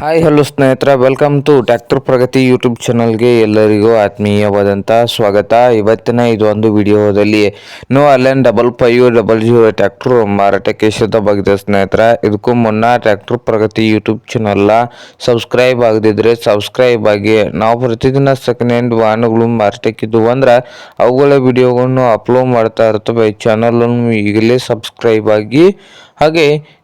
Hi hello ಸ್ನೇಹಿತರೆ, welcome to tractor Pragati YouTube ಚಾನಲ್ಗೆ ಎಲ್ಲರಿಗೂ ಆತ್ಮೀಯವಾದಂಥ ಸ್ವಾಗತ. ಇವತ್ತಿನ ಇದೊಂದು ವಿಡಿಯೋದಲ್ಲಿ ಅಲೆನ್ 5500 ಟ್ರ್ಯಾಕ್ಟರ್ ಮಾರಾಟಕ್ಕೆ ಸಿದ್ಧವಾಗಿದೆ ಸ್ನೇಹಿತರೆ. ಇದಕ್ಕೂ ಮುನ್ನ ಟ್ರ್ಯಾಕ್ಟರ್ ಪ್ರಗತಿ ಯೂಟ್ಯೂಬ್ ಚಾನಲ್ನ ಸಬ್ಸ್ಕ್ರೈಬ್ ಆಗದಿದ್ದರೆ ಸಬ್ಸ್ಕ್ರೈಬ್ ಆಗಿ. ನಾವು ಪ್ರತಿದಿನ ಸೆಕೆಂಡ್ ಹ್ಯಾಂಡ್ ವಾಹನಗಳು ಮಾರಾಟಕ್ಕಿದ್ದು ಅಂದ್ರೆ ಅವುಗಳ ವಿಡಿಯೋಗಳನ್ನು ಅಪ್ಲೋಡ್ ಮಾಡ್ತಾ ಇರ್ತವೆ. ಚಾನಲನ್ನು ಈಗಲೇ ಸಬ್ಸ್ಕ್ರೈಬ್ ಆಗಿ. ಹಾಗೆ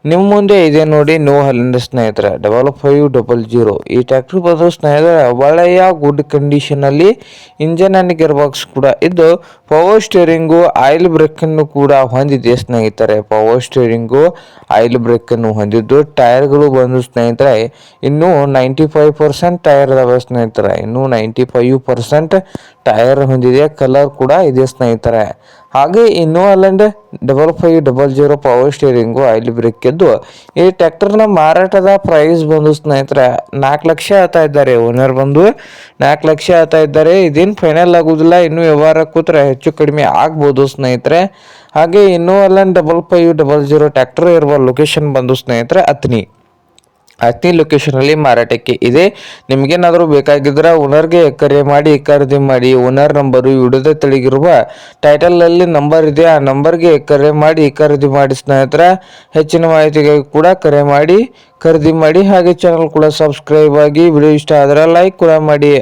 ನಿಮ್ಮ ಮುಂದೆ ಇದೆ ನೋಡಿ ಅಲೆನ್ ಸ್ನೇಹಿತರೆ 5500. ಈ ಟ್ರ್ಯಾಕ್ಟರ್ ಬಂದು ಸ್ನೇಹಿತರೆ ಒಳ್ಳೆಯ ಗುಡ್ ಕಂಡೀಷನ್ ಅಲ್ಲಿ ಇಂಜನ್ ಅಂಡ್ ಗೇರ್ ಬಾಕ್ಸ್ ಕೂಡ ಇದ್ದು ಪವರ್ ಸ್ಟೇರಿಂಗು ಆಯಿಲ್ ಬ್ರೇಕ್ ಅನ್ನು ಕೂಡ ಹೊಂದಿದೆ ಸ್ನೇಹಿತರೆ. ಪವರ್ ಸ್ಟೇರಿಂಗು ಆಯಿಲ್ ಬ್ರೇಕ್ ಅನ್ನು ಹೊಂದಿದ್ದು ಟೈರ್ಗಳು ಬಂದು ಸ್ನೇಹಿತರೆ ಇನ್ನು 95% ಟೈರ್ ಇದಾವೆ ಸ್ನೇಹಿತರೆ. ಇನ್ನು 95% ಟೈರ್ ಹೊಂದಿದೆ. ಕಲರ್ ಕೂಡ ಇದೆ ಸ್ನೇಹಿತರೆ. ಹಾಗೆ Allen 5500 power steering oil brake ಇದ್ದು ಈ ಟ್ರ್ಯಾಕ್ಟರ್ನ ಮಾರಾಟದ ಪ್ರೈಸ್ ಬಂದು ಸ್ನೇಹಿತರೆ 4 ಲಕ್ಷ ಹೇಳ್ತಾ ಇದ್ದಾರೆ. ಓನರ್ ಬಂದು 4 ಲಕ್ಷ ಹೇಳ್ತಾ ಇದ್ದಾರೆ. ಇದೇನು ಫೈನಲ್ ಆಗುದಿಲ್ಲ, ಇನ್ನು ವ್ಯವಹಾರ ಕೂತ್ರೆ ಹೆಚ್ಚು ಕಡಿಮೆ ಆಗ್ಬೋದು ಸ್ನೇಹಿತರೆ. ಹಾಗೆ ಅಲೆನ್ 5500 ಟ್ರ್ಯಾಕ್ಟರ್ ಇರುವ ಲೊಕೇಶನ್ ಬಂದು ಸ್ನೇಹಿತರೆ ಅತ್ನಿ ಲೊಕೇಶನ್ ಅಲ್ಲಿ ಮಾರಾಟಕ್ಕೆ ಇದೆ. ನಿಮ್ಗೇನಾದರೂ ಬೇಕಾಗಿದ್ರೆ ಓನರ್ಗೆ ಕರೆ ಮಾಡಿ ಖರೀದಿ ಮಾಡಿ. ಓನರ್ ನಂಬರು ವಿಡಿಯೋದ ತೆಳಗಿರುವ ಟೈಟಲ್ ಅಲ್ಲಿ ನಂಬರ್ ಇದೆ, ಆ ನಂಬರ್ಗೆ ಕರೆ ಮಾಡಿ ಖರೀದಿ ಮಾಡಿ ಸ್ನೇಹಿತರೆ. ಹೆಚ್ಚಿನ ಮಾಹಿತಿಗೆ ಕೂಡ ಕರೆ ಮಾಡಿ ಖರೀದಿ ಮಾಡಿ. ಹಾಗೆ ಚಾನಲ್ ಕೂಡ ಸಬ್ಸ್ಕ್ರೈಬ್ ಆಗಿ. ವಿಡಿಯೋ ಇಷ್ಟ ಆದರೆ ಲೈಕ್ ಕೂಡ ಮಾಡಿ.